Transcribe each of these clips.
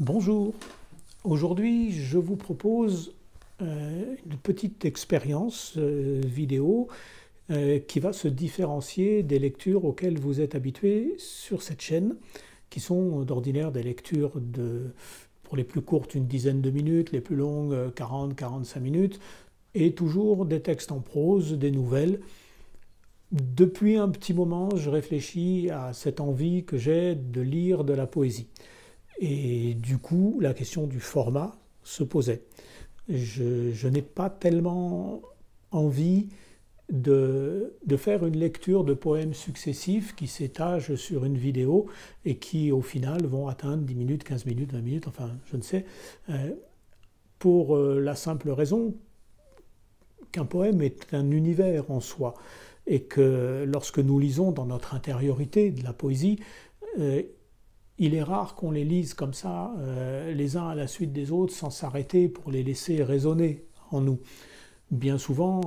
Bonjour, aujourd'hui je vous propose une petite expérience vidéo qui va se différencier des lectures auxquelles vous êtes habitués sur cette chaîne, qui sont d'ordinaire des lectures pour les plus courtes une dizaine de minutes, les plus longues 40-45 minutes, et toujours des textes en prose, des nouvelles. Depuis un petit moment, je réfléchis à cette envie que j'ai de lire de la poésie. Et du coup, la question du format se posait. Je n'ai pas tellement envie de faire une lecture de poèmes successifs qui s'étagent sur une vidéo et qui, au final, vont atteindre 10 minutes, 15 minutes, 20 minutes, enfin, je ne sais, pour la simple raison qu'un poème est un univers en soi et que lorsque nous lisons dans notre intériorité de la poésie, il est rare qu'on les lise comme ça, les uns à la suite des autres, sans s'arrêter pour les laisser résonner en nous. Bien souvent,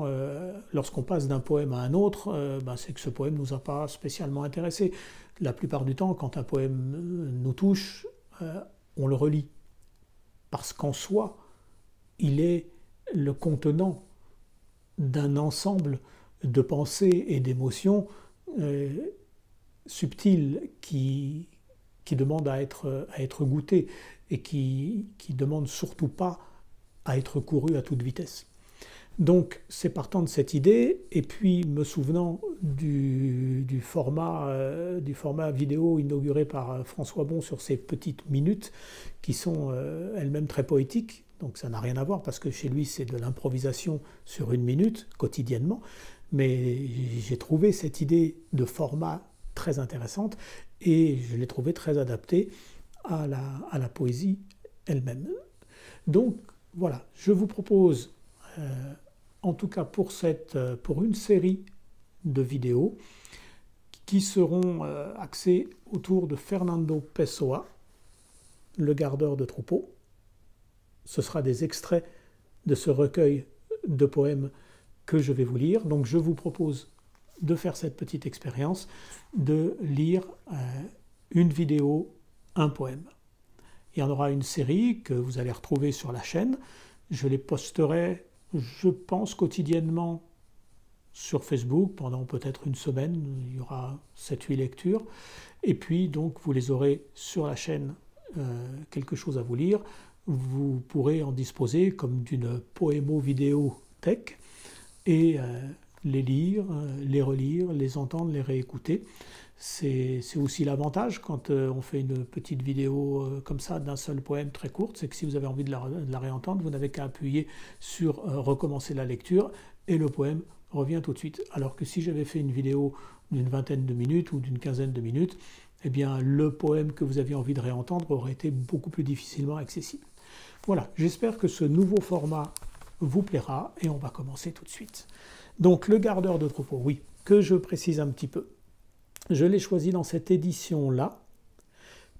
lorsqu'on passe d'un poème à un autre, c'est que ce poème ne nous a pas spécialement intéressés. La plupart du temps, quand un poème nous touche, on le relit. Parce qu'en soi, il est le contenant d'un ensemble de pensées et d'émotions subtiles qui demande à être goûté et qui demande surtout pas à être couru à toute vitesse. Donc c'est partant de cette idée, et puis me souvenant du format vidéo inauguré par François Bon sur ces petites minutes, qui sont elles-mêmes très poétiques, donc ça n'a rien à voir parce que chez lui c'est de l'improvisation sur une minute quotidiennement, mais j'ai trouvé cette idée de format très intéressante et je l'ai trouvée très adaptée à la poésie elle-même. Donc voilà, je vous propose, en tout cas pour une série de vidéos qui seront axées autour de Fernando Pessoa, le gardeur de troupeaux. Ce sera des extraits de ce recueil de poèmes que je vais vous lire. Donc je vous propose de faire cette petite expérience, de lire une vidéo, un poème. Il y en aura une série que vous allez retrouver sur la chaîne. Je les posterai, je pense, quotidiennement sur Facebook pendant peut-être une semaine. Il y aura 7-8 lectures. Et puis, donc, vous les aurez sur la chaîne, quelque chose à vous lire. Vous pourrez en disposer comme d'une poémo-vidéothèque et les lire, les relire, les entendre, les réécouter. C'est aussi l'avantage quand on fait une petite vidéo comme ça d'un seul poème très courte, c'est que si vous avez envie de la réentendre, vous n'avez qu'à appuyer sur recommencer la lecture et le poème revient tout de suite. Alors que si j'avais fait une vidéo d'une vingtaine de minutes ou d'une quinzaine de minutes, eh bien le poème que vous aviez envie de réentendre aurait été beaucoup plus difficilement accessible. Voilà, j'espère que ce nouveau format vous plaira et on va commencer tout de suite. Donc le gardeur de troupeau, oui, que je précise un petit peu. Je l'ai choisi dans cette édition-là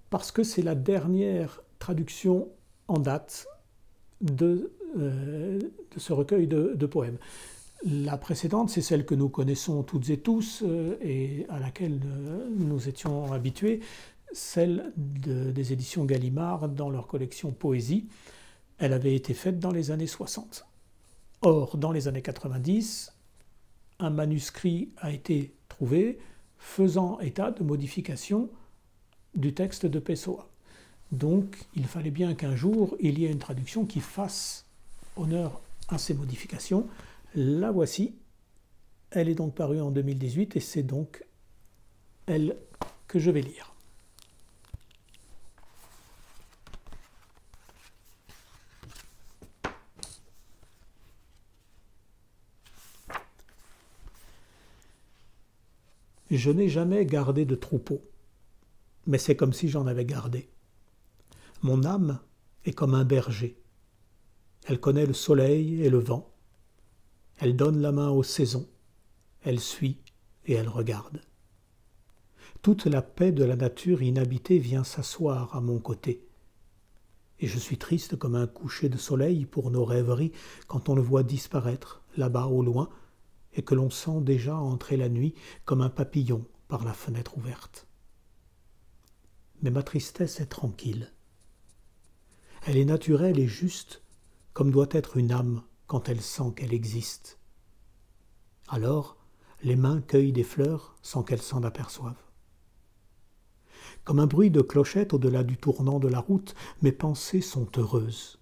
parce que c'est la dernière traduction en date de ce recueil de poèmes. La précédente, c'est celle que nous connaissons toutes et tous et à laquelle nous étions habitués, celle des éditions Gallimard dans leur collection Poésie. Elle avait été faite dans les années 60. Or, dans les années 90, un manuscrit a été trouvé faisant état de modifications du texte de Pessoa. Donc, il fallait bien qu'un jour, il y ait une traduction qui fasse honneur à ces modifications. La voici. Elle est donc parue en 2018 et c'est donc elle que je vais lire. Je n'ai jamais gardé de troupeau, mais c'est comme si j'en avais gardé. Mon âme est comme un berger. Elle connaît le soleil et le vent. Elle donne la main aux saisons. Elle suit et elle regarde. Toute la paix de la nature inhabitée vient s'asseoir à mon côté. Et je suis triste comme un coucher de soleil pour nos rêveries quand on le voit disparaître là-bas au loin, et que l'on sent déjà entrer la nuit comme un papillon par la fenêtre ouverte. Mais ma tristesse est tranquille. Elle est naturelle et juste, comme doit être une âme quand elle sent qu'elle existe. Alors, les mains cueillent des fleurs sans qu'elles s'en aperçoivent. Comme un bruit de clochette au-delà du tournant de la route, mes pensées sont heureuses.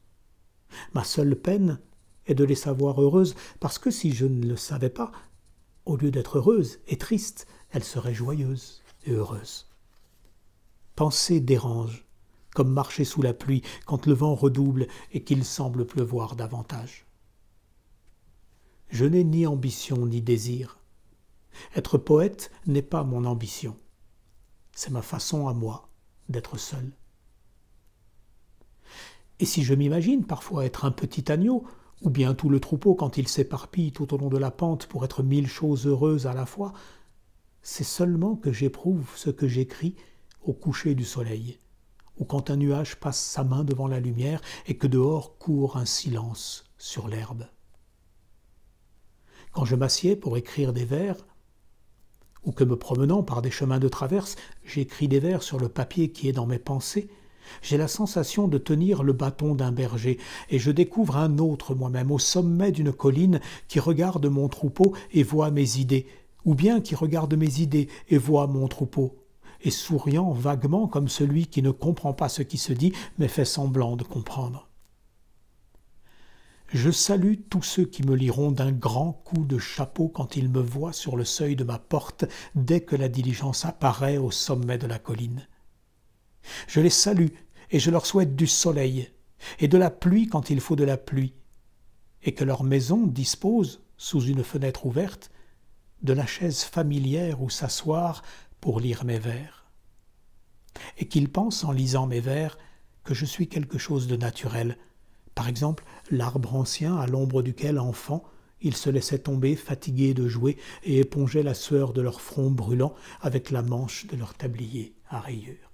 Ma seule peine est de les savoir heureuses, parce que si je ne le savais pas, au lieu d'être heureuse et triste, elles seraient joyeuses et heureuses. Penser dérange, comme marcher sous la pluie quand le vent redouble et qu'il semble pleuvoir davantage. Je n'ai ni ambition ni désir. Être poète n'est pas mon ambition. C'est ma façon à moi d'être seul. Et si je m'imagine parfois être un petit agneau, ou bien tout le troupeau quand il s'éparpille tout au long de la pente pour être 1000 choses heureuses à la fois, c'est seulement que j'éprouve ce que j'écris au coucher du soleil, ou quand un nuage passe sa main devant la lumière et que dehors court un silence sur l'herbe. Quand je m'assieds pour écrire des vers, ou que me promenant par des chemins de traverse, j'écris des vers sur le papier qui est dans mes pensées, j'ai la sensation de tenir le bâton d'un berger, et je découvre un autre moi-même au sommet d'une colline qui regarde mon troupeau et voit mes idées, ou bien qui regarde mes idées et voit mon troupeau, et souriant vaguement comme celui qui ne comprend pas ce qui se dit, mais fait semblant de comprendre. Je salue tous ceux qui me liront d'un grand coup de chapeau quand ils me voient sur le seuil de ma porte dès que la diligence apparaît au sommet de la colline. Je les salue et je leur souhaite du soleil et de la pluie quand il faut de la pluie, et que leur maison dispose, sous une fenêtre ouverte, de la chaise familière où s'asseoir pour lire mes vers, et qu'ils pensent en lisant mes vers que je suis quelque chose de naturel. Par exemple, l'arbre ancien à l'ombre duquel, enfant, ils se laissaient tomber fatigués de jouer et épongeaient la sueur de leur front brûlant avec la manche de leur tablier à rayures.